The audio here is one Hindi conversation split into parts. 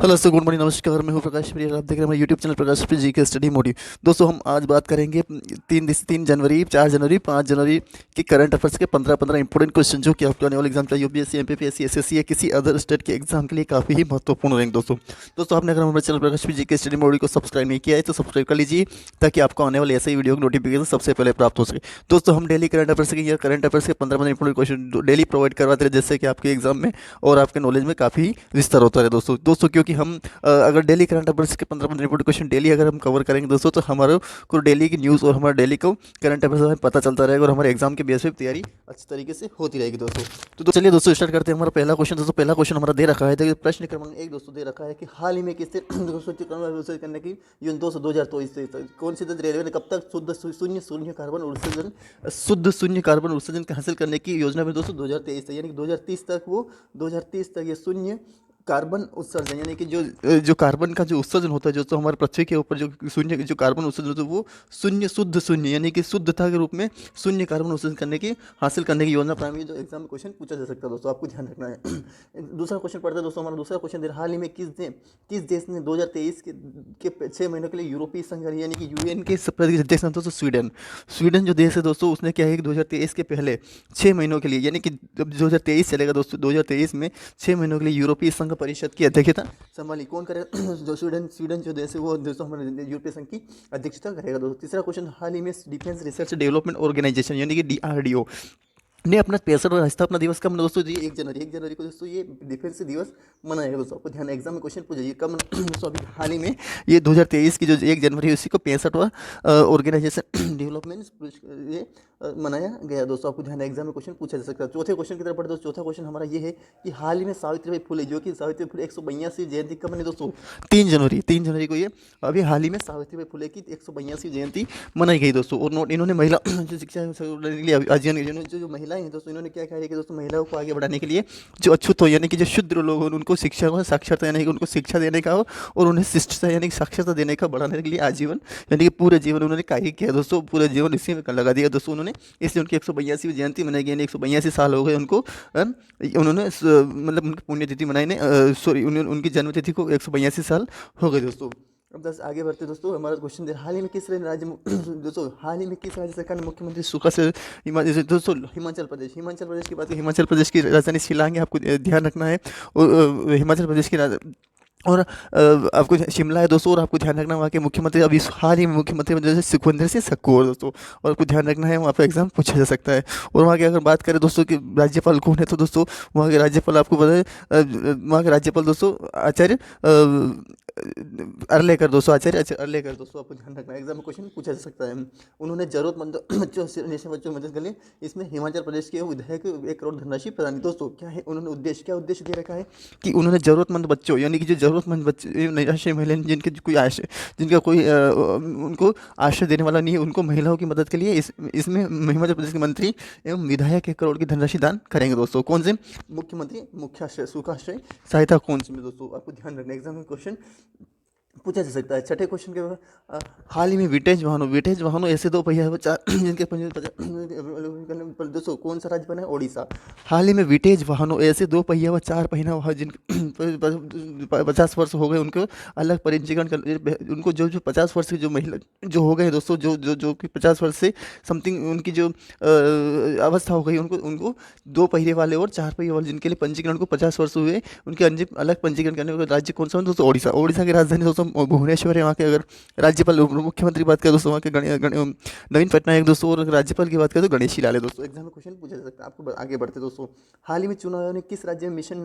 हेलो सर, गुड मॉर्निंग, नमस्कार। मैं हूं प्रकाश प्रिय, आप देख रहे हैं हमारे यूट्यूब चैनल प्रकाश प्रिय जी के स्टडी मोटिव। दोस्तों, हम आज बात करेंगे 3 जनवरी, 4 जनवरी, 5 जनवरी के करंट अफेयर्स के 15 इंपॉर्टेंट क्वेश्चन जो कि आपके आने वाले एग्जाम चाहे यूपीएससी, एमपीपीएससी, एसएससी या किसी अदर स्टेट के एग्जाम के लिए काफ़ी ही महत्वपूर्ण रहेंगे। दोस्तों आपने अगर हमारे चैनल प्रकाश प्रिय जी के स्टडी मोटिव को सब्सक्राइब नहीं किया है तो सब्सक्राइब कर लीजिए, ताकि आपको आने वाले ऐसे ही वीडियो की नोटिफिकेशन सबसे पहले प्राप्त हो सके। दोस्तों, हम डेली करंट अफेयर्स के या करंट अफेयर्स के 15 इंपॉर्टेंट क्वेश्चन डेली प्रोवाइड करवाते हैं, जिससे कि आपके एग्जाम में और आपके नॉलेज में काफ़ी विस्तार होता है। दोस्तों क्योंकि हम अगर डेली करंट अफेयर्स के 15 इंपॉर्टेंट क्वेश्चन डेली अगर हम कवर करेंगे दोस्तों, तो हमारे को डेली की न्यूज़ और हमारा डेली को करंट अफेयर्स हमें पता चलता रहेगा और हमारे एग्जाम के बेस पे तैयारी अच्छी तरीके से होती रहेगी। दोस्तों चलिए दोस्तों स्टार्ट करते हैं। हमारा पहला क्वेश्चन दोस्तों, पहला क्वेश्चन हमारा दे रखा है, देखिए प्रश्न क्रमांक 1 दोस्तों दे रखा है कि हाल ही में किससे दोस्तों करने की योजना 2023 कौन सी रेलवे ने कब तक शुद्ध शून्य कार्बन उत्सर्जन हासिल करने की योजना में दोस्तों 2023 तक, यानी कि 2030 तक वो 2030 तक ये शून्य कार्बन उत्सर्जन, यानी कि जो कार्बन का जो उत्सर्जन होता है जो तो हमारे पृथ्वी के ऊपर जो शून्य जो कार्बन उत्सर्जन होता है वो शुद्ध शून्य, यानी कि शुद्धता के रूप में शून्य कार्बन उत्सर्जन हासिल करने की योजना प्राइमरी जो एग्जाम में क्वेश्चन पूछा जा सकता है। दोस्तों आपको ध्यान रखना है। दूसरा क्वेश्चन पढ़ते हैं दोस्तों, हमारा दूसरा क्वेश्चन दे हाल ही में किस देश ने 2023 के 6 महीनों के लिए यूरोपीय संघ यानी कि यूएन के अध्यक्ष हैं दोस्तों स्वीडन जो देश है दोस्तों, उसने क्या है कि 2023 के पहले 6 महीनों के लिए, यानी कि जब 2023 चलेगा दोस्तों, 2023 में 6 महीनों के लिए यूरोपीय संघ परिषद की अध्यक्षता संभाली। कौन करेगा? जो स्वीडन जो देश है वो दोस्तों हमारे यूरोपीय संघ की अध्यक्षता करेगा। दोस्तों तीसरा क्वेश्चन, हाल ही में डिफेंस रिसर्च डेवलपमेंट ऑर्गेनाइजेशन यानी कि डीआरडीओ ने अपना 65वां स्थापना दिवस कब मना दोस्तों जी? 1 जनवरी को दोस्तों ये डिफेंस दिवस मनाएगा। दोस्तों आपको ध्यान, एग्जाम में क्वेश्चन पूछा कब दोस्तों अभी हाल ही में ये 2023 की जो 1 जनवरी है उसी को 65वां ऑर्गेनाइजेशन डेवलपमेंट ये मनाया गया। दोस्तों आपको ध्यान, एग्जाम में क्वेश्चन पूछा जा सकता है। चौथे क्वेश्चन की तरफ बढ़े दोस्तों, चौथा क्वेश्चन हमारा ये है कि हाल ही में सावित्रीबाई फुले जो कि सावित्री फुले 182 जयंती कब मनी दोस्तों? 3 जनवरी को ये अभी हाल ही में सावित्रीबाई फुले की 182 जयंती मनाई गई दोस्तों। और इन्होंने महिला जो शिक्षा आजीवन जो महिलाएं हैं दोस्तों, इन्होंने क्या कहा है कि दोस्तों महिलाओं को आगे बढ़ाने के लिए जो अछूत हो यानी कि जो शुद्र लोग हो उनको शिक्षा को साक्षरता यानी कि उनको शिक्षा देने का हो और उन्हें शिष्टता यानी कि साक्षरता देने का बढ़ाने के लिए आजीवन यानी कि पूरे जीवन उन्होंने कार्य किया दोस्तों, पूरे जीवन इसी में लगा दिया दोस्तों उन्होंने। इसलिए उनकी 182वीं जयंती मनाई गई, 182 साल हो गए उनको, उन्होंने मतलब उनकी पुण्यतिथि मनाई ने सॉरी उनकी जन्मतिथि को 182 साल हो गए दोस्तों। अब आगे बढ़ते दोस्तों, हमारा क्वेश्चन दे हाल ही में किस राज्य दोस्तों हाल ही में किस राज्य सरकार ने मुख्यमंत्री सुखा से दोस्तों हिमाचल प्रदेश की बात है। हिमाचल प्रदेश की राजधानी शिलांग है, आपको ध्यान रखना है। और हिमाचल प्रदेश की और आपको शिमला है दोस्तों, और आपको ध्यान रखना वहाँ के मुख्यमंत्री अभी हाल ही में मुख्यमंत्री जैसे सुखविंदर सिंह सुक्खू दोस्तों, और आपको ध्यान रखना है वहाँ पर एग्जाम पूछा जा सकता है। और वहाँ की अगर बात करें दोस्तों कि राज्यपाल कौन है, तो दोस्तों वहाँ के राज्यपाल आपको पता है वहाँ के राज्यपाल दोस्तों आचार्य अर्लेकर दोस्तों, आचार्य अर्लेकर दोस्तों, आपको ध्यान रखना है, एग्जाम में क्वेश्चन पूछा जा सकता है। उन्होंने जरूरतमंद बच्चों मदद के लिए इसमें हिमाचल प्रदेश के विधायक 1 करोड़ धनराशि प्रदान की। दोस्तों क्या है उन्होंने उद्देश्य दे रखा है कि उन्होंने जरूरतमंद बच्चों यानी कि जो जरूरतमंद बच्चे निराश्रय महिलाएं जिनका कोई उनको आश्रय देने वाला नहीं है, उनको महिलाओं की मदद के लिए इसमें हिमाचल प्रदेश के मंत्री एवं विधायक 1 करोड़ की धनराशि दान करेंगे। दोस्तों कौन से मुख्यमंत्री मुख्याश्रय सुखाश्रय सहायता कौन से में दोस्तों, आपको ध्यान रखना, एग्जाम में क्वेश्चन पूछा जा सकता है। छठे क्वेश्चन के हाल ही में विंटेज वाहनों ऐसे 2 पहिया जिनके दोस्तों कौन सा राज्य बना है? ओडिशा। हाल ही में विंटेज वाहनों ऐसे 2 पहिया व 4 पहिया वाहन जिन 50 वर्ष हो गए उनको अलग पंजीकरण कर, उनको जो 50 वर्ष की जो महिला जो हो गए दोस्तों, जो कि 50 वर्ष से समथिंग उनकी जो अवस्था हो गई, उनको 2 पहिए वाले और 4 पहिए वाले जिनके लिए पंजीकरण को 50 वर्ष हुए उनके अलग पंजीकरण करने वाला राज्य कौन सा है दोस्तों? ओडिशा की राजधानी दोस्तों भुवनेश्वर है। वहाँ के अगर राज्यपाल मुख्यमंत्री बात करें दोस्तों वहाँ के नवीन पटनायक दोस्तों, और राज्यपाल की बात करें तो गणेशी लाल है दोस्तों। एग्जाम में क्वेश्चन पूछा जा सकता है। आपको आगे बढ़ते दोस्तों, हाल ही में चुनाव आयोग ने किस राज्य में मिशन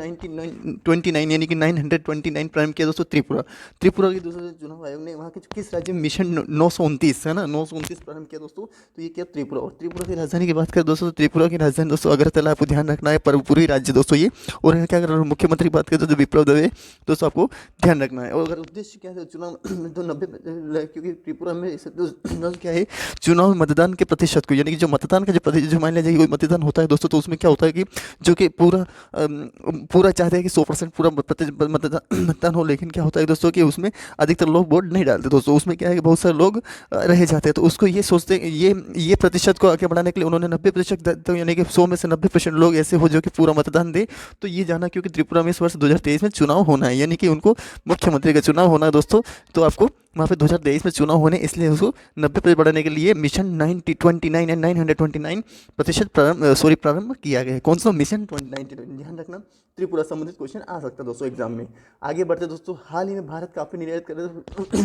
29 यानी कि 929 प्रारंभ किया दोस्तों? त्रिपुरा की दोस्तों चुनाव आयोग ने वहाँ के किस राज्य में मिशन 929 है ना 929 प्रारंभ किया दोस्तों, तो ये क्या त्रिपुरा। और त्रिपुरा की राजधानी की बात करें दोस्तों, तो त्रिपुरा की राजधानी दोस्तों अगरतला, आपको ध्यान रखना है, पूरी राज्य दोस्तों ये। और क्या अगर मुख्यमंत्री की बात करें तो विप्लव दवे दोस्तों, आपको ध्यान रखना है। और अगर उद्देश्य क्या है चुनाव तो 90, क्योंकि त्रिपुरा में क्या है, चुनाव मतदान के प्रतिशत को, यानी कि जो मतदान का जो प्रतिशत, जो मान लीजिए कोई मतदान होता है दोस्तों, तो उसमें क्या होता है कि जो कि पूरा चाहते हैं कि 100% पूरा मतदान हो, लेकिन क्या होता है दोस्तों कि उसमें अधिकतर लोग वोट नहीं डालते दोस्तों। उसमें क्या है कि बहुत सारे लोग रह जाते हैं, तो उसको ये सोचते हैं, ये प्रतिशत को आगे बढ़ाने के लिए उन्होंने 90%, यानी कि 100 में से 90% लोग ऐसे हो जो कि पूरा मतदान दे। तो ये जाना क्योंकि त्रिपुरा में इस वर्ष 2023 में चुनाव होना है, यानी कि उनको मुख्यमंत्री का चुनाव होना है दोस्तों। तो आपको वहाँ पे 2023 में चुनाव होने, इसलिए उसको 90% बढ़ाने के लिए मिशन 9029 एंड 929% प्रारंभ किया गया है। कौन सा मिशन 2029, ध्यान रखना, त्रिपुरा संबंधित क्वेश्चन आ सकता है दोस्तों एग्जाम में। आगे बढ़ते दोस्तों, हाल ही में भारत कॉफी निर्यात कर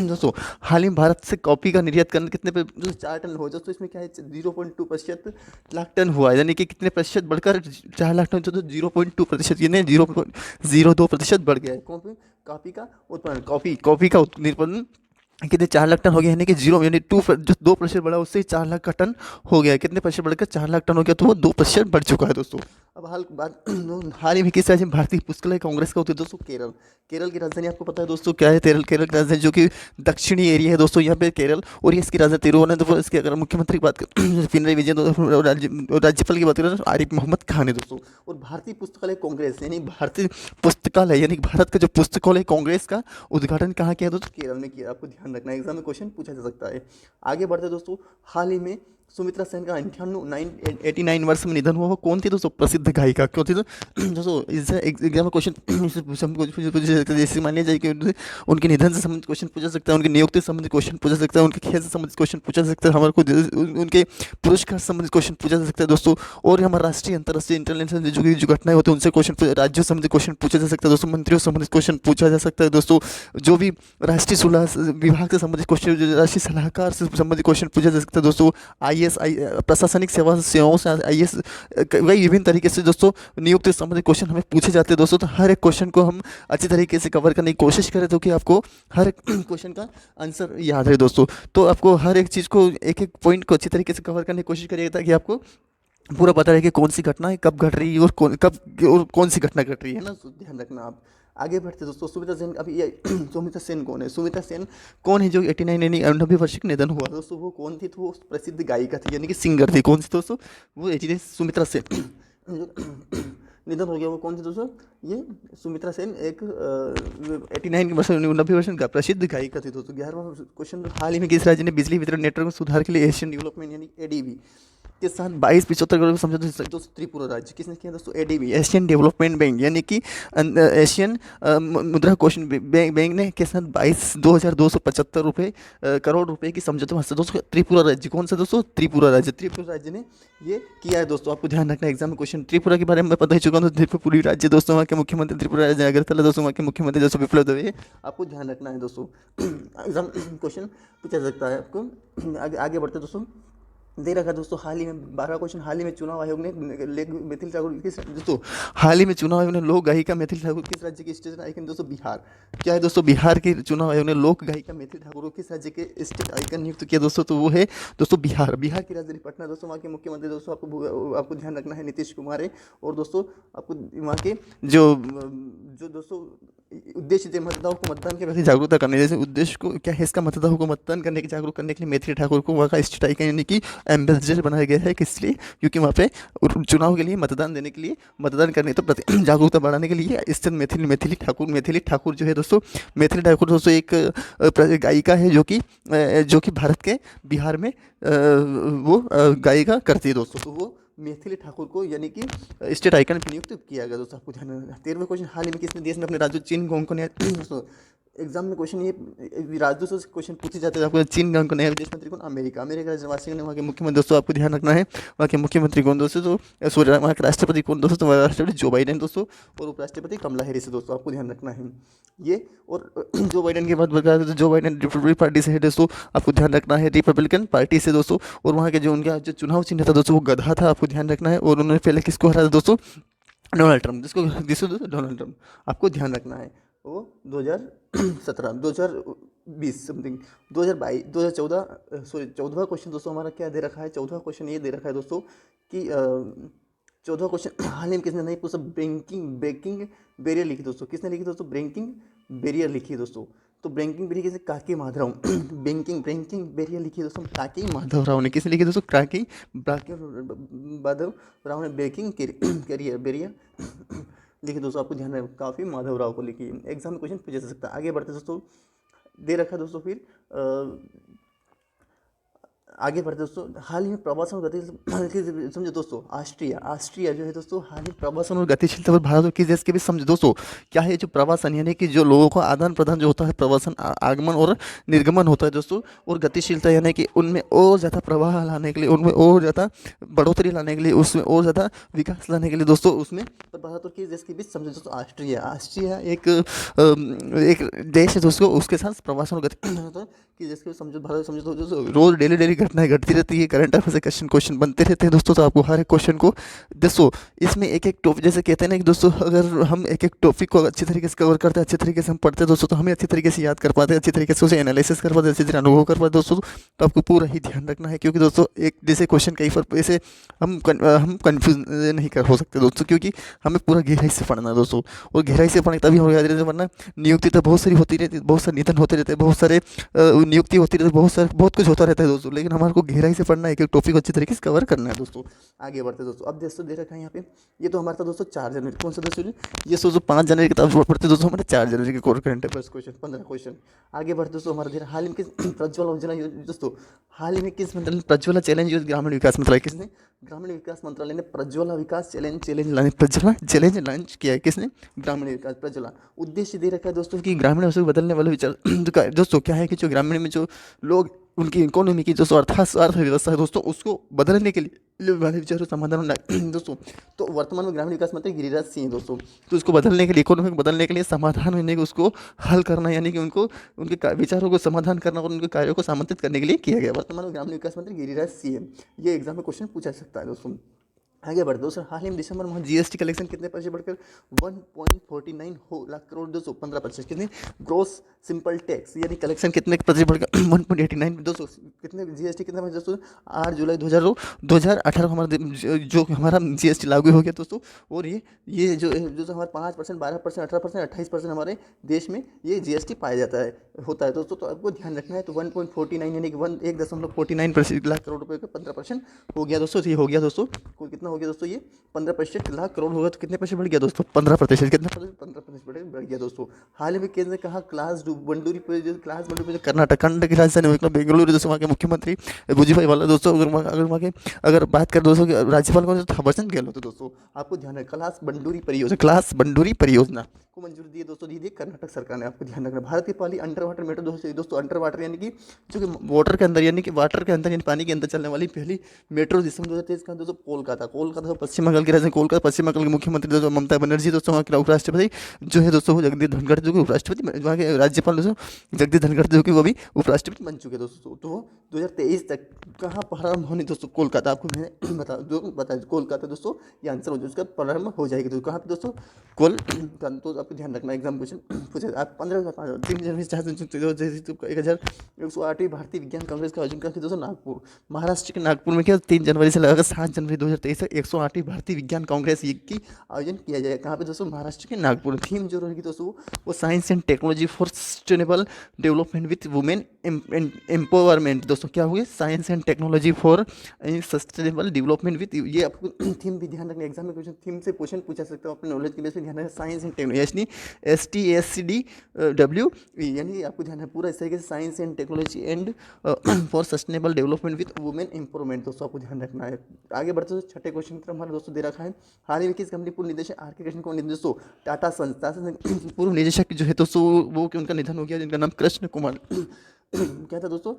दोस्तों, हाल ही में भारत से कॉफी का निर्यात करना कितने पे, 4 टन हो दोस्तों। इसमें क्या है 0.2% लाख टन हुआ है, यानी कि कितने प्रतिशत बढ़कर 4 लाख टन, तो 0.2%, यानी 0.02% बढ़ गया है। कॉफी का उत्पादन, कॉफी का उत्पादन कितने 4 लाख टन हो गया, यानी कि जीरो, यानी 2% बढ़ा, उससे 4 लाख का टन हो गया। कितने प्रतिशत बढ़कर 4 लाख टन हो गया, तो वो 2% बढ़ चुका है दोस्तों। अब हाल ही में किस राज्य में भारतीय पुस्तकालय कांग्रेस का होता है दोस्तों, केरल की राजधानी आपको पता है दोस्तों क्या है, केरल की राजधानी जो कि दक्षिणी एरिया है दोस्तों, यहाँ पे केरल, और ये इसकी राजधानी तिरुवनंतपुरम। इसके अगर मुख्यमंत्री की बात करें पिनराई विजयन, राज्यपाल की बात करें तो आरिफ मोहम्मद खान है दोस्तों। और भारतीय पुस्तकालय कांग्रेस, यानी भारतीय पुस्तकालय, यानी भारत का जो पुस्तकालय कांग्रेस का उद्घाटन कहाँ किया दोस्तों, केरल में किया। आपको ध्यान रखना है, एग्जाम में क्वेश्चन पूछा जा सकता है। आगे बढ़ते दोस्तों, हाल ही में सुमित्रा सेन का 89 वर्ष में निधन हुआ। वो कौन थी दोस्तों, प्रसिद्ध गायिका क्यों थी दोस्तों। इससे एग्जाम में क्वेश्चन जैसे मान लिया जाए कि उनके निधन से संबंधित क्वेश्चन पूछा सकता है, उनकी नियुक्ति से संबंधित क्वेश्चन पूछा सकता है, उनके खेल से संबंधित क्वेश्चन पूछा सकता है, हमारे को उनके पुरस्कार से संबंधित क्वेश्चन पूछा जा सकता है दोस्तों। और हमारा राष्ट्रीय, अंतर्राष्ट्रीय, इंटरनेशनल जो घटनाएं होती है उनसे क्वेश्चन, राज्यों से संबंधित क्वेश्चन पूछा जा सकता है दोस्तों, मंत्रियों से संबंधित क्वेश्चन पूछा जा सकता है दोस्तों। जो भी राष्ट्रीय सुलह विभाग से संबंधित क्वेश्चन, राष्ट्रीय सलाहकार से संबंधित क्वेश्चन पूछा जा सकता है दोस्तों। IAS प्रशासनिक सेवाओं से IAS, कई विभिन्न तरीके से दोस्तों नियुक्ति से संबंधित क्वेश्चन हमें पूछे जाते हैं दोस्तों। तो हर एक क्वेश्चन को हम अच्छी तरीके से कवर करने की कोशिश करें, तो कि आपको हर एक क्वेश्चन का आंसर याद है दोस्तों। तो आपको हर एक चीज़ को, एक एक पॉइंट को अच्छी तरीके से कवर करने की कोशिश करिएगा, ताकि आपको पूरा पता रहे कि कौन सी घटना है, कब घट रही है, और कौन सी घटना घट रही है ना, तो ध्यान रखना आप। आगे बढ़ते दोस्तों, सुमित्रा सेन, अभी ये सुमित्रा सेन कौन है, सुमित्रा सेन कौन है जो 89 यानी 90 वर्ष के निधन हुआ दोस्तों। वो कौन थी, तो वो प्रसिद्ध गायिका थी, यानी कि सिंगर थी। कौन सी दोस्तों, वो 89 सुमित्रा सेन निधन हो गया। वो कौन सी दोस्तों, ये सुमित्रा सेन एक 89 वर्ष 90 वर्ष का प्रसिद्ध गायिका थी दोस्तों। 11वां क्वेश्चन, हाल ही में किस राज्य ने बिजली वितरण नेटवर्क में सुधार के लिए एशियन डेवलपमेंट यानी ADB के साथ 2275 करोड़ समझौते दोस्तों, त्रिपुरा राज्य किसने किया दोस्तों, ADB एशियन डेवलपमेंट बैंक, यानी कि एशियन मुद्रा कोष बैंक ने के साथ 22,275 करोड़ रुपए की समझौते में दोस्तों। त्रिपुरा राज्य कौन सा दोस्तों, त्रिपुरा राज्य ने ये किया है दोस्तों। आपको ध्यान रखना है, एग्जाम में क्वेश्चन त्रिपुरा के बारे में पता ही चुका हूँ। त्रिपुरी राज्य दोस्तों, वहाँ के मुख्यमंत्री त्रिपुरा राज्य अगरतला दोस्तों, वहाँ के मुख्यमंत्री दोस्तों विप्लव दवे। आपको ध्यान रखना है दोस्तों, एग्जाम क्वेश्चन पूछा जा सकता है आपको। आगे बढ़ते दोस्तों, दे रखा दोस्तों, हाल ही में 12 क्वेश्चन, हाल ही में चुनाव आयोग ने मैथिली ठाकुर किस दोस्तों, हाल ही में चुनाव आयोग ने लोक गायिका मैथिली ठाकुर किस राज्य के स्टेट आइकन दोस्तों, बिहार। क्या है दोस्तों, बिहार के चुनाव आयोग ने लोक गायिका मैथिली ठाकुर को किस राज्य के स्टेट आइकन नियुक्त किया दोस्तों, तो वो है दोस्तों बिहार की राजधानी पटना दोस्तों। वहाँ के मुख्यमंत्री दोस्तों, आपको ध्यान रखना है, नीतीश कुमार है। और दोस्तों आपको वहाँ के जो दोस्तों उद्देश्य थे मतदाताओं को मतदान के प्रति जागरूकता करने, जैसे उद्देश्य को क्या है इसका, मतदाताओं को मतदान करने के जागरूक करने के लिए मैथिली ठाकुर को वहाँ का स्टेट आइकन यानी कि एम्बेसडर बनाया गया है। किस लिए, क्योंकि वहाँ पे चुनाव के लिए, मतदान देने के लिए, मतदान करने तो प्रति जागरूकता बढ़ाने के लिए स्थित मैथिली ठाकुर जो है दोस्तों, मैथिली ठाकुर दोस्तों एक गायिका है जो कि भारत के बिहार में वो गायिका करती है दोस्तों। तो वो मैथिली ठाकुर को यानी कि स्टेट आइकन पर नियुक्त किया गया दोस्तों। आपको ध्यान रखना। 13वां क्वेश्चन, हाल ही में किसने देश में अपने राज्य चीन गांव को नया दोस्तों, एग्जाम में क्वेश्चन ये राज्यों से क्वेश्चन पूछे जाते हैं। आपको चीन गांव को नया विदेश मंत्री कौन, अमेरिका राज्यवासी ने, वहाँ के मुख्यमंत्री दोस्तों, आपको ध्यान रखना है, वहाँ के मुख्यमंत्री कौन दोस्तों, तो सॉरी वहाँ के राष्ट्रपति कौन दोस्तों, तो राष्ट्रपति जो बाइडेन दोस्तों, और उपराष्ट्रपति कमला हैरिस दोस्तों। आपको ध्यान रखना है ये। और जो बाइडेन की बात बता तो जो बाइडेन रिपब्लिक पार्टी से है दोस्तों, आपको ध्यान रखना है, रिपब्लिकन पार्टी से दोस्तों। और वहाँ के जो उनका जो चुनाव चिन्ह था दोस्तों, वो गधा था। आपको ध्यान रखना है। और उन्होंने पहले किसको हराया दोस्तों, डोनाल्ड ट्रंप, जिसको दोस्तों डोनाल्ड ट्रंप। आपको ध्यान रखना है, वो 2017 2020 समथिंग 2022 2014 सॉरी 14वां क्वेश्चन दोस्तों हमारा क्या दे रखा है। 14वां क्वेश्चन ये दे रखा है दोस्तों कि 14वां क्वेश्चन, हाल ही में किसने नहीं पूछा, ब्रेकिंग बैरियर लिखी दोस्तों, किसने लिखी दोस्तों, ब्रेकिंग बैरियर लिखी दोस्तों। तो बैंकिंग बेरिया किसे काकी माधवराव बैंकिंग बैंकिंग बेरिया लिखी है दोस्तों काकी माधवराव ने। किसने लिखी दोस्तों? काकी माधवराव ने बैंकिंग करियर बेरिया लिखी दोस्तों। आपको ध्यान रखना, काफ़ी माधवराव को लिखी। एग्जाम में क्वेश्चन पूछा जा सकता है। आगे बढ़ते दोस्तों, दे रखा दोस्तों फिर आगे बढ़ते दोस्तों, हाल ही में प्रवासन और गतिशील समझो दोस्तों, ऑस्ट्रिया ऑस्ट्रिया जो है दोस्तों हाल ही प्रवासन और गतिशीलता पर भारत और किस देश के बीच समझो दोस्तों क्या है? जो प्रवासन यानी कि जो लोगों का आदान प्रदान जो होता है, प्रवासन आगमन और निर्गमन होता है दोस्तों, और गतिशीलता यानी कि उनमें और ज़्यादा प्रवाह लाने के लिए, उनमें और ज़्यादा बढ़ोतरी लाने के लिए, उसमें और ज़्यादा विकास लाने के लिए दोस्तों, उसमें भारत और किस देश के बीच समझो दोस्तों? ऑस्ट्रिया ऑस्ट्रिया एक देश है दोस्तों, उसके साथ प्रवासन और गति कि जिसके समझो भारत समझो तो दोस्तों रोज़ डेली डेली घटनाएं घटती रहती है, करंट अफेयर से क्वेश्चन बनते रहते हैं दोस्तों। तो आपको हर एक क्वेश्चन को दोस्तों इसमें एक एक टॉपिक, जैसे कहते हैं ना कि दोस्तों अगर हम एक एक टॉपिक को अच्छी तरीके से कवर करते हैं, अच्छे तरीके से हम पढ़ते हैं दोस्तों, तो हमें अच्छी तरीके से याद कर पाते हैं, अच्छी तरीके से उसे एनालिसिस कर पाते हैं, अच्छी तरह अनुभव कर पाते हैं दोस्तों। तो आपको पूरा ही ध्यान रखना है, क्योंकि दोस्तों एक जैसे क्वेश्चन कई बार ऐसे हम कन्फ्यूज नहीं कर हो सकते दोस्तों, क्योंकि हमें पूरा गहराई से पढ़ना है दोस्तों, और गहराई से पढ़ने तभी हम याद रहते हैं। वरना नियुक्ति तो बहुत सारी होती रहती है, बहुत सारे निधन होते रहते हैं, बहुत सारे नियुक्ति होती रहती है, बहुत कुछ होता रहता है दोस्तों, लेकिन हमारे को गहराई से पढ़ना है, एक एक टॉपिक अच्छी तरीके से कवर करना है दोस्तों। आगे बढ़ते दोस्तों, अब दोस्तों दे रखा है यहाँ पे, ये तो हमारा था दोस्तों 4 जनवरी, कौन सा दोस्तों? ये सोचो 5 जनवरी की किताब पढ़ते दोस्तों, हमारे 4 जनवरी के core current affairs question 15 question. आगे बढ़ते दोस्तों, हमारा दे हाल ही में किस प्रज्वला योजना दोस्तों, हाल ही में किस मंत्रालय ने प्रज्वला चैलेंज ग्रामीण विकास मंत्रालय, किसने? ग्रामीण विकास मंत्रालय ने प्रज्वला विकास प्रज्वला चैलेंज लॉन्च किया है। किसने? ग्रामीण विकास प्रज्वला। उद्देश्य दे रखा है दोस्तों कि ग्रामीण अवसर बदलने वाले विचार दोस्तों क्या है कि जो ग्रामीण में जो लोग उनकी इकोनॉमी की जो अर्थव्यवस्था है दोस्तों, उसको बदलने के लिए वाले विचारों समाधान दोस्तों। तो वर्तमान में ग्रामीण विकास मंत्री गिरिराज सिंह है दोस्तों, तो उसको बदलने के लिए, इकोनॉमी को बदलने के लिए समाधान यानी कि उसको हल करना, यानी कि उनको उनके विचारों को समाधान करना और उनके कार्यों को समन्वित करने के लिए किया गया। वर्तमान में ग्रामीण विकास मंत्री गिरिराज सिंह है। ये एग्जाम में क्वेश्चन पूछा सकता है दोस्तों। आगे बढ़ दोस्तों, हाल ही में दिसंबर में जीएसटी कलेक्शन कितने परसेंट बढ़कर 1.49 लाख करोड़ दोस्तों, 15%। कितने? ग्रोस सिंपल टैक्स यानी कलेक्शन कितने प्रतिशत बढ़कर 1.89 दोस्तों, कितने जीएसटी कितना परसेंट दोस्तों? 8 जुलाई 2018 को हमारा जो हमारा जीएसटी लागू हो गया दोस्तों, और ये जो हमारा 5%, 12%, 18%, 28% हमारे देश में ये जीएसटी पाया जाता है, होता है दोस्तों। तो आपको ध्यान रखना है। तो 1.49 यानी कि 1.49 लाख करोड़ रुपये का 15% हो गया दोस्तों। ये हो गया दोस्तों, कितना हो गया दोस्तों? ये 15% लाख करोड़ होगा, तो कितने परसेंट बढ़ गया दोस्तों? 15%। कितना? 15% बढ़ गया दोस्तों। हाल ही में केंद्र ने कहा क्लास बंडूरी पर कर्नाटक की राजधानी बेंगलुरु दोस्तों, वहाँ के मुख्यमंत्री वाजपेयी वाला दोस्तों, अगर बात करें दोस्तों राज्यपाल को थावरचंद गहलोत तो दोस्तों आपको ध्यान है क्लास बंडूरी परियोजना को मंजूरी दी दोस्तों, दी कर्नाटक सरकार ने। आपको ध्यान रखना। भारत की पहली अंडर वाटर मेट्रो दोस्तों अंडर वाटर यानी कि जो कि वाटर के अंदर यानी पानी के अंदर चलने वाली पहली मेट्रो दिसंबर 2023 का दोस्तों कोलकाता पश्चिम बंगाल की राजधानी कोलकाता, पश्चिम बंगाल के मुख्यमंत्री दोस्तों ममता बनर्जी दोस्तों, वहाँ के उपराष्ट्रपति जो है दोस्तों वो जगदीप धनखड़ जो कि उपराष्ट्रपति, वहाँ के राज्यपाल दोस्तों जगदीप धनखड़ जो कि वो भी उपराष्ट्रपति बन चुके दोस्तों। तो वो 2023 तक कहाँ प्रारंभ होनी दोस्तों? कोलकाता। आपको मैंने बताया कोलकाता दोस्तों, ये आंसर हो जाए उसका प्रारंभ हो जाएगी दोस्तों। कहाँ पे दोस्तों? कोलकाता। तो आपको ध्यान रखना, एग्जाम क्वेश्चन पूछे आप 3 जनवरी 108वीं भारतीय विज्ञान कांग्रेस का आयोजन किया दोस्तों नागपुर, महाराष्ट्र के नागपुर में क्या 3 जनवरी से लगाकर 7 जनवरी 2023 तक 108वीं भारतीय विज्ञान कांग्रेस की आयोजन किया जाएगा। कहाँ पे दोस्तों? महाराष्ट्र के नागपुर। थीम जो रहेगी दोस्तों वो science and technology for sustainable development with women empowerment दोस्तों। क्या हुई? Science and technology for sustainable development with, ये आपको थीम भी ध्यान रखना। एग्जाम में क्वेश्चन थीम से क्वेश्चन पूछा सकते हो, अपने नॉलेज के बेस पे ध्यान रखना। साइंस एंड टेक्नोलॉजी STSCDW यानी आपको ध्यान है पूरा इस तरीके से science and technology and for sustainable development with women empowerment दोस्तों, आपको ध्यान रखना है। आगे बढ़ते हुए छठे क्वेश्चन की तरफ हमारे दोस्तों दे रखा है, हाल ही में किस कंपनी पूर्व निदेशक RK कृष्ण को दोस्तों टाटा सन्स पूर्व निदेशक जो है दोस्तों वो उनका निधन हो गया, जिनका नाम कृष्ण कुमार क्या था दोस्तों?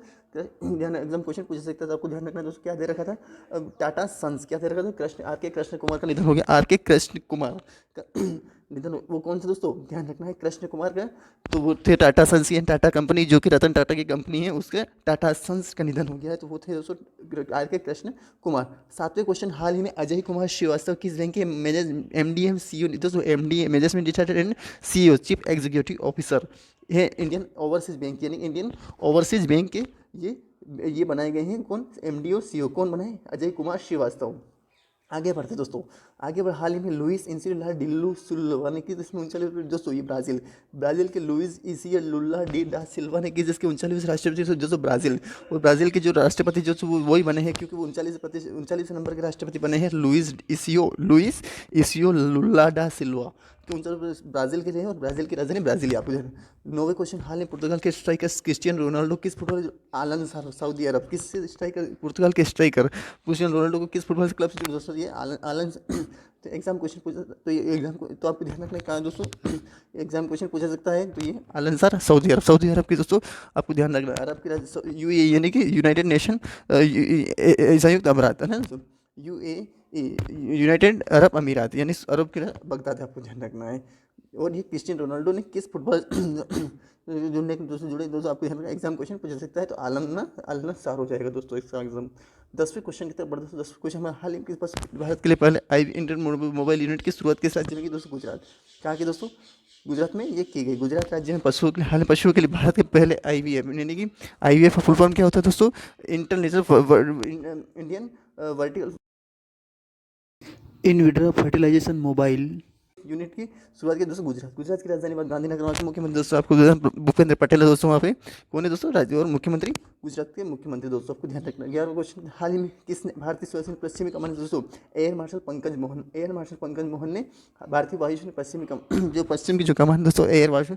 ध्यान एग्जाम क्वेश्चन पूछ सकता था, आपको ध्यान रखना दोस्तों। क्या दे रखा था? टाटा सन्स क्या दे रखा था? RK कृष्ण कुमार का निधन हो गया। RK कृष्ण कुमार का निधन, वो कौन से दोस्तों? ध्यान रखना है कृष्ण कुमार का, तो वो थे टाटा सन्स, टाटा कंपनी जो कि रतन टाटा की कंपनी है, उसके टाटा सन्स का निधन हो गया है, तो वो थे दोस्तों RK कृष्ण कुमार। 7वें क्वेश्चन, हाल ही में अजय कुमार श्रीवास्तव किस रैंक के MDM CEO दोस्तों, MDA management decided and CEO chief executive officer है इंडियन ओवरसीज बैंक, यानी इंडियन ओवरसीज बैंक के ये बनाए गए हैं। कौन? MD और CEO कौन बनाए? अजय कुमार श्रीवास्तव। आगे बढ़ते दोस्तों, आगे बढ़ हाल ही में लुइस इनिसियो लुला डिल्लू सिल्वा ने की जिसमें 39 दोस्तों ये ब्राज़ील, ब्राज़ील के लुइस इनिसियो लुला डी डा सिल्वा ने की जिसके 39 राष्ट्रपति दोस्तों ब्राज़ील, और ब्राज़ील के जो राष्ट्रपति जो वही बने हैं क्योंकि वो 39 नंबर के राष्ट्रपति बने हैं लुइस इसियो लुला डा सिल्वा के 39 ब्राज़ील के हैं, और ब्राज़ील की राजधानी ब्राज़ील आपको जाना। 9वें क्वेश्चन, हाल में पुर्तगाल के स्ट्राइकर क्रिस्टियानो रोनाल्डो किस फुटबॉल आलन सऊदी अरब किस स्ट्राइकर पुर्तगाल के स्ट्राइकर क्रिस्टियानो रोनाल्डो को किस फुटबॉल क्लब से दोस्तों ये आलन तो एग्जाम क्वेश्चन पूछा, तो ये एग्जाम को तो आपको ध्यान रखना है कहाँ दोस्तों एग्जाम क्वेश्चन पूछा सकता है, तो ये आलनसार सऊदी अरब की दोस्तों आपको ध्यान रखना है। अरब की यूएई यानी कि यूनाइटेड नेशन संयुक्त अमीरात है ना दोस्तों, यूनाइटेड अरब अमीरात यानी अरब की बगदाद आपको ध्यान रखना है। और ये क्रिस्टियानो रोनाल्डो ने किस फुटबॉल जुड़ने के दोस्तों जुड़े दोस्तों आपको ध्यान रखना, एग्जाम क्वेश्चन पूछा सकता है, तो आलना सार हो जाएगा दोस्तों इसका एग्जाम। 10वें क्वेश्चन की तरफ बढ़ते दोस्तों, 10वें क्वेश्चन हमारे हाल ही के पास भारत के लिए पहले इंटरनेट मोबाइल यूनिट की शुरुआत किस राज्य में की दोस्तों, गुजरात। कहाँ की दोस्तों, गुजरात में ये की गई। गुजरात राज्य में पशुओं के लिए हाल पशुओं के लिए भारत के पहले IVF यानी कि IVF फुल फॉर्म क्या होता है दोस्तों, international Indian vertical in vitro fertilisation mobile unit की शुरुआत की दोस्तों गुजरात। गुजरात की राजधानी गांधीनगर, वहाँ के मुख्यमंत्री दोस्तों आपको भूपेंद्र पटेल है दोस्तों, वहाँ पे कौन है दोस्तों राज्य और मुख्यमंत्री गुजरात के मुख्यमंत्री दोस्तों आपको ध्यान रखना। 11वां क्वेश्चन, हाल ही में किसने भारतीय वायुसेना पश्चिमी कमान दोस्तों, एयर मार्शल पंकज मोहन ने भारतीय वायुसेना पश्चिमी जो पश्चिम की जो कमान दोस्तों एयर मार्शल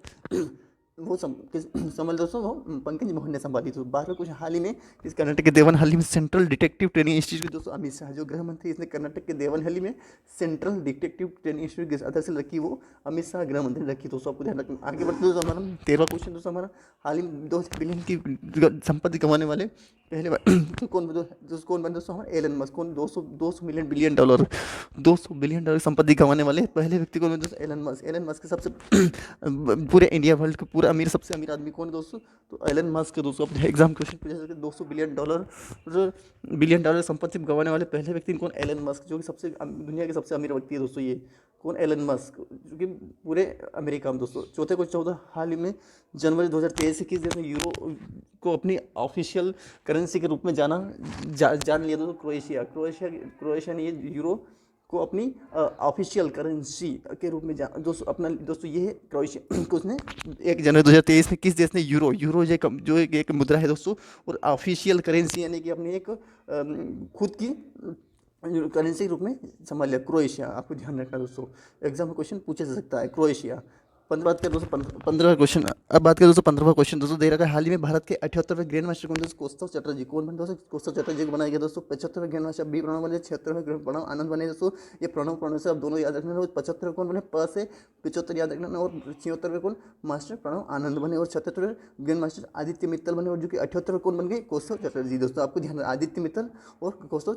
वो संभाल दोस्तों वो पंकज मोहन ने संभाली। तो 12वें क्वेश्चन, हाल ही में इस कर्नाटक के देवनहल्ली में सेंट्रल डिटेक्टिव ट्रेनिंग इंस्टीट्यूट दोस्तों अमित शाह जो गृह मंत्री, इसने कर्नाटक के देवनहल्ली में सेंट्रल डिटेक्टिव ट्रेनिंग इंस्टीट्यूट की आधारशिला रखी, वो अमित शाह गृह मंत्री रखी दोस्तों आपको ध्यान रखना। आगे बढ़ते दोस्तों हमारा 13वां क्वेश्चन दोस्तों हमारा, हाल ही में 2 बिलियन की संपत्ति कमाने वाले पहले तो कौन बने दोस्तों हमारे एलन मस्क। कौन 200 बिलियन डॉलर संपत्ति कमाने वाले पहले व्यक्ति कौन दोस्तों, एलन मस्क के सबसे पूरे इंडिया वर्ल्ड के पूरा अमीर सबसे अमीर आदमी कौन है दोस्तों, तो एलन मस्क दोस्तों अपने एग्जाम क्वेश्चन पूछा सकते 200 बिलियन डॉलर संपत्ति गंवाने वाले पहले व्यक्ति कौन, एलन मस्क जो कि सबसे दुनिया के सबसे अमीर व्यक्ति है दोस्तों ये कौन, एलन मस्क जो कि पूरे अमेरिका में दोस्तों। चौथे को 14, हाल ही में जनवरी 2023 से किस देश ने यूरो को अपनी ऑफिशियल करेंसी के रूप में जान लिया दोस्तों, क्रोएशिया ने ये यूरो को अपनी ऑफिशियल करेंसी के रूप में दोस्तों अपना दोस्तों ये है क्रोएशिया को उसने 1 जनवरी 2023 में किस देश ने यूरो जो एक मुद्रा है दोस्तों और ऑफिशियल करेंसी यानी कि अपनी एक खुद की करेंसी के रूप में संभाल लिया, क्रोएशिया आपको ध्यान रखना दोस्तों, एग्जाम में क्वेश्चन पूछा जा सकता है क्रोएशिया। 15वां क्वेश्चन, अब बात करें दोस्तों 15वां क्वेश्चन दोस्तों दे रखा है, हाल ही में भारत के 78वें ग्रैंड मास्टर कौन दोस्तों, कौस्तव चटर्जी कौन बने दोस्तों, कौस्तव चटर्जी को बनाया गया दोस्तों। 75वें ग्रैंड मास्टर बी प्रणव बने, 76वें प्रणव आनंद बने दोस्तों। ये प्रणव से आप दोनों याद रखना, 75वें कौन बने, प से 75 याद रखना, और 76वें कौन मास्टर प्रणव आनंद बने, और 77वें ग्रैंड मास्टर आदित्य मित्तल बने, और जो कि 78वें कौन बन गए, कौस्तव चटर्जी दोस्तों आपको ध्यान रखना, आदित्य मित्तल और कौस्तव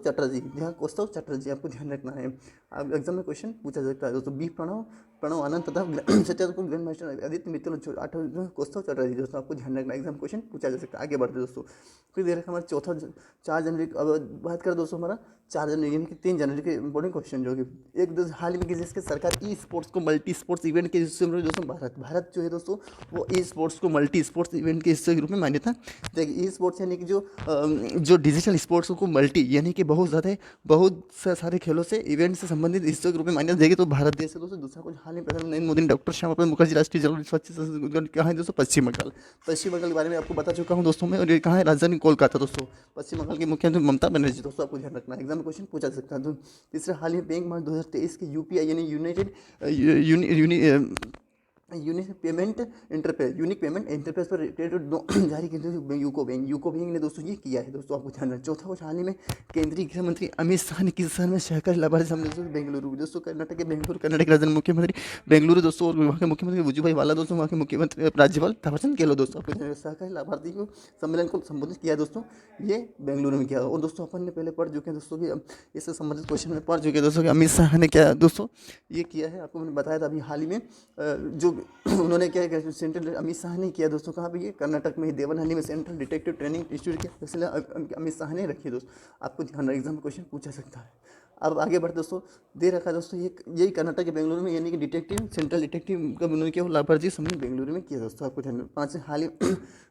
चटर्जी आपको ध्यान रखना है। अब एग्जाम में क्वेश्चन पूछा जा सकता है दोस्तों, बी प्रणव आनंद तथा 77वें ग्रैंड मास्टर आदित्य मित्तल 8वें कौस्तव चटर्जी दोस्तों आपको ध्यान रखना, एग्जाम क्वेश्चन पूछा जा सकता है। आगे बढ़ते दोस्तों, फिर दे रखा हमारा चौथा 4 जनवरी, अब बात करें दोस्तों हमारा 4 जनवरी यानी कि 3 जनवरी के इंपॉर्टेंट क्वेश्चन जो कि एक दोस्तों हाल ही में किसी के सरकार ई स्पोर्ट्स को मल्टी स्पोर्ट्स इवेंट के हिस्से में दोस्तों भारत जो है दोस्तों वो ई स्पोर्ट्स को मल्टी स्पोर्ट्स इवेंट के हिस्से के रूप में मान्यता देखिए। ई स्पोर्ट्स यानी कि जो डिजिटल स्पोर्ट्स को मल्टी यानी कि बहुत सारे खेलों से इवेंट से संबंधित हिस्सों के रूप में मान्यता देगी तो भारत देश है दोस्तों। दूसरा कुछ हाल ही प्रधानमंत्री नरेंद्र मोदी ने डॉक्टर श्यामा मुखर्जी राष्ट्रीय जल स्वच्छ कहाँ है दोस्तों, पश्चिम बंगाल के बारे में आपको बता चुका हूँ दोस्तों मैं, और ये कहाँ है, राजधानी कोलकाता दोस्तों। पश्चिम बंगाल की मुख्यमंत्री ममता बनर्जी दोस्तों आपको ध्यान रखना, एग्जाम में क्वेश्चन पूछा सकता है। तीसरा हाल ही बैंक मार्च 2023 के UPI यानी यूनिक पेमेंट इंटरफेस पर जारी किया यूको बैंक ने दोस्तों ये किया है दोस्तों आपको ध्यान रखना। चौथा कुछ हाल ही में केंद्रीय गृह मंत्री अमित शाह ने किस शहर में सहकारी लाभार्थी सम्मेलन बेंगलुरु दोस्तों, कर्नाटक के राजधानी मुख्यमंत्री बेंगलुरु दोस्तों, और वहाँ के मुख्यमंत्री वजूभाई वाला दोस्तों, वहाँ के मुख्यमंत्री राज्यपाल थावरचंद गहलोत दोस्तों आपको सहकारी लाभार्थी को सम्मेलन को संबोधित किया दोस्तों, ये बेंगलुरु में किया। और दोस्तों अपन ने पहले पढ़ चुके हैं दोस्तों कि इससे संबंधित क्वेश्चन में पढ़ चुके हैं दोस्तों कि अमित शाह ने क्या दोस्तों ये किया है, आपको मैंने बताया था अभी हाल ही में जो उन्होंने क्या है सेंट्रल अमित शाह ने किया दोस्तों, कहाँ पे ये कर्नाटक में देवनहल्ली में सेंट्रल डिटेक्टिव ट्रेनिंग इंस्टीट्यूट की फैसिलिटी अमित शाह ने रखी दोस्तों, आपको ध्यान एग्जाम में क्वेश्चन पूछा सकता है। अब आगे बढ़ते दोस्तों, दे रखा है दोस्तों ये यही कर्नाटक के बेंगलुरु में, यानी कि डिटेक्टिव सेंट्रल डिटेक्टिव का उन्होंने क्या लापरवाही समूह बेंगलुरु में किया दोस्तों। आपको ध्यान में 5 हाल ही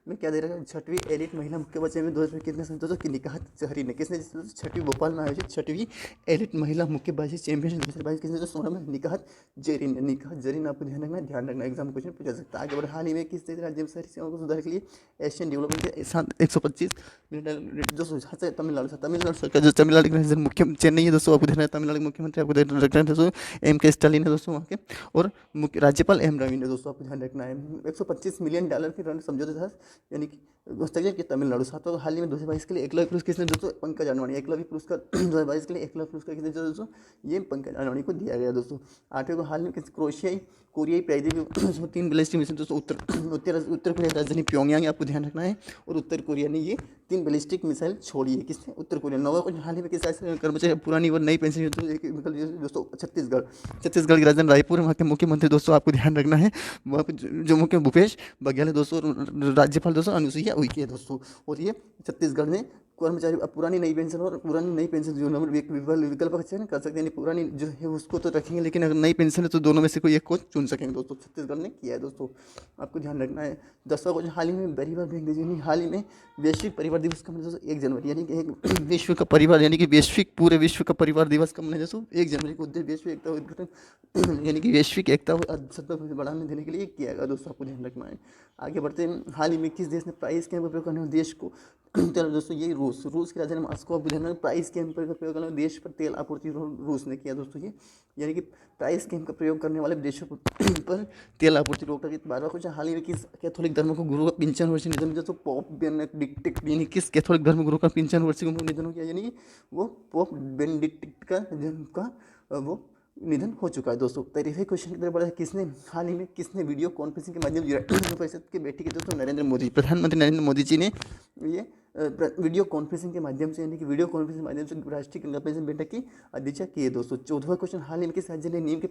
में क्या दे रखा है, 6वीं एलिट महिला मुक्केबाजी चैंपियन 2000 कितने समय दोस्तों की निकाहत जहरी ने किसने जीती दोस्तों, 6वीं भोपाल में आयोजित 6वीं एलिट महिला मुक्केबाजी चैंपियनशिप 2022 किसने जो सोना में निकाहत जरीन ने, निकाहत जरीन आपको ध्यान रखना एग्जाम क्वेश्चन पूछा सकता है। आगे बढ़े, हाल ही में किस राज्य में शहरी सेवाओं को सुधार के लिए एशियन डेवलपमेंट के साथ 125 मिनट दोस्तों तमिलनाडु सरकार जो तमिलनाडु के मुख्य चेन्नई है दोस्तों, आपको ध्यान है तमिलनाडु के मुख्यमंत्री आपको ध्यान रखना है दोस्तों M.K. स्टालिन है दोस्तों वहाँ के, और राज्यपाल M. रविंद्र है दोस्तों, आपको ध्यान रखना है। $125 मिलियन के ऋण समझौते था, यानी कि हस्ताक्षर किया तमिलनाडु साथ। तो हाल ही में 2022 के लिए एकलव्य पुरस्कार किसने दोस्तों, पंकज अडवाणी। एकलव्य पुरस्कार 2022 के लिए एकलव्य पुरस्कार किसने दोस्तों, ये पंकज अडवाणी को दिया गया दोस्तों। 8वें को हाल में किस कोरियाई प्रायद्वीप 3 बैलिस्टिक मिसाइल दोस्तों उत्तर कोरिया की राजधानी प्योंगयांग आपको ध्यान रखना है, और उत्तर कोरिया ने ये 3 बैलिस्टिक मिसाइल छोड़ी है, किसने, उत्तर कोरिया। 9वां को हाल ही में किस कर्मचारी पुरानी और नई पेंशन दोस्तों छत्तीसगढ़ की राजधानी रायपुर, वहाँ के मुख्यमंत्री दोस्तों आपको ध्यान रखना है, वहाँ पे जो मुख्य भूपेश बघेल है दोस्तों, राज्यपाल दोस्तों अनुसुईया उइके है दोस्तों। और ये छत्तीसगढ़ में कर्मचारी अब पुरानी नई पेंशन और पुरानी नई पेंशन जो नंबर विकल्प का चयन कर सकते हैं, पुरानी जो है उसको तो रखेंगे, लेकिन अगर नई पेंशन है तो दोनों में से कोई एक को चुन सकेंगे दोस्तों, छत्तीसगढ़ ने किया है दोस्तों, आपको ध्यान रखना है। 10वां क्वेश्चन, हाल ही में परिवार यानी हाल ही में वैश्विक परिवार दिवस कब मनाया दोस्तों, 1 जनवरी, यानी कि एक विश्व का परिवार यानी कि वैश्विक पूरे विश्व का परिवार दिवस कब मनाया दोस्तों, 1 जनवरी को। उद्देश्य वैश्विक एकता उद्घाटन यानी कि वैश्विक एकता और सत्ता को बढ़ाने देने के लिए किया गया दोस्तों, आपको ध्यान रखना है। आगे बढ़ते हैं, हाल ही में किस देश ने प्राइस कैंप का प्रयोग करने वाले देश को चलो दोस्तों, ये रूस की राजधानी मॉस्को आपको ध्यान रखना, प्राइस कैंप का प्रयोग करने वाले देश पर तेल आपूर्ति रूस ने किया दोस्तों, ये यानी कि प्राइस कैंप का प्रयोग करने वाले देशों पर तेल आपूर्ति रोक लगी। 12वां क्वेश्चन, हाल ही में किस कैथोलिक धर्म को गुरु का पिंचन वर्षीय निधन दोस्तों, पोप बेनेडिक्ट, यानी किस कैथोलिक धर्म गुरु का पिंचन वर्षीय निधन हो गया, यानी कि वो पोप बेनेडिक्ट का वो निधन हो चुका है दोस्तों। 13वें क्वेश्चन की तरफ बढ़ा, किसने हाल ही में किसने वीडियो कॉन्फ्रेंसिंग के माध्यम से परिषद के बैठक की दोस्तों, नरेंद्र मोदी, प्रधानमंत्री नरेंद्र मोदी जी ने ये वीडियो कॉन्फ्रेंसिंग के माध्यम से यानी कि वीडियो कॉन्फ्रेंसिंग के माध्यम से राष्ट्रीय क्रीड़ा परिषद बैठक की अध्यक्षता की है दोस्तों। 14वां क्वेश्चन, हाल ही में किस राज्य ने नीम के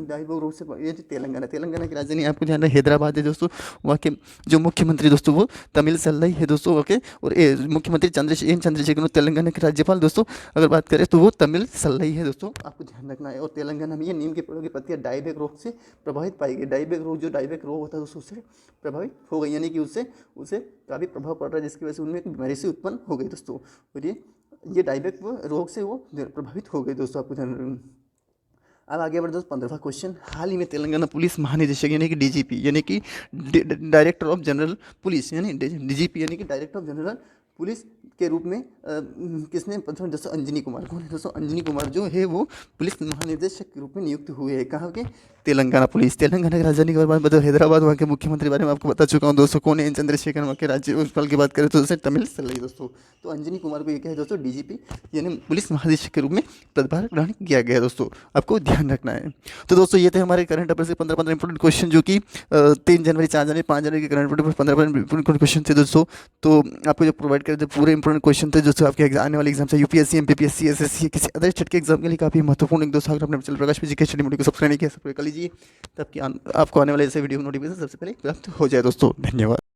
दायित्व रूप से, ये तेलंगाना की राजधानी आपको ध्यान है हैदराबाद है दोस्तों, वहाँ के जो मुख्यमंत्री दोस्तों वो तमिलसल्लाई है दोस्तों, ओके, और मुख्यमंत्री चंद्रशेखर तेलंगाना के राज्यपाल दोस्तों अगर बात करें तो वो तमिलसल्लाई है दोस्तों, आपको ध्यान रखना है। और तेलंगाना में ये नीम के पेड़ों की पत्तियां डायबैक रोग से प्रभावित पाई गई, डायबैक रोग होता है दोस्तों उससे प्रभावित हो गई, यानी कि उससे काफ़ी प्रभाव पड़ रहा है, जिसकी वजह से उनमें एक बीमारी से उत्पन्न हो गई दोस्तों, और ये डायबैक रोग से वो प्रभावित हो गए दोस्तों, आपको ध्यान। अब आगे बढ़ते दोस्तों 15वां क्वेश्चन, हाल ही में तेलंगाना पुलिस महानिदेशक यानी कि DGP यानी कि डायरेक्टर ऑफ जनरल पुलिस यानी DGP यानी कि डायरेक्टर ऑफ जनरल पुलिस के रूप में किसने दोस्तों, अंजनी कुमार। कौन है दोस्तों, अंजनी कुमार जो है वो पुलिस महानिदेशक के रूप में नियुक्त हुए हैं, कहाँ के, तेलंगाना पुलिस। तेलंगाना की राजधानी के बारे में हैदराबाद, वहाँ के मुख्यमंत्री बारे में आपको बता चुका हूँ दोस्तों, कौन है, एन चंद्रशेखर। वहाँ के राज्यपाल की बात करें तो दोस्तों तमिलसल्लाई दोस्तों। तो अंजनी कुमार को ये क्या है दोस्तों, DGP यानी पुलिस महानिदेशक के रूप में पदभार ग्रहण किया गया दोस्तों, आपको ध्यान रखना है। तो दोस्तों ये थे हमारे करंट अफेयर से 15 इंपोर्टेंट क्वेश्चन, जो कि 3 जनवरी 4 जनवरी 5 जनवरी के करंट अफेयर 15 इंपोर्टेंट क्वेश्चन थे दोस्तों। तो आपको जो प्रोवाइड करे थे पूरे इंपोर्टेंट क्वेश्चन थे जो आपके आने वाले एग्जाम से UPSC MPPSC SSC किसी अदर स्टेट के एग्जाम के लिए काफ़ी महत्वपूर्ण एक दोस्तों। अगर आपने चैनल प्रकाश जी के स्टडी मोड को सब्सक्राइब नहीं किया, सब्सक्राइब कर लीजिए, तब कि आपको आने वाले ऐसे वीडियो नोटिफिकेशन सबसे पहले प्राप्त हो जाए दोस्तों। धन्यवाद।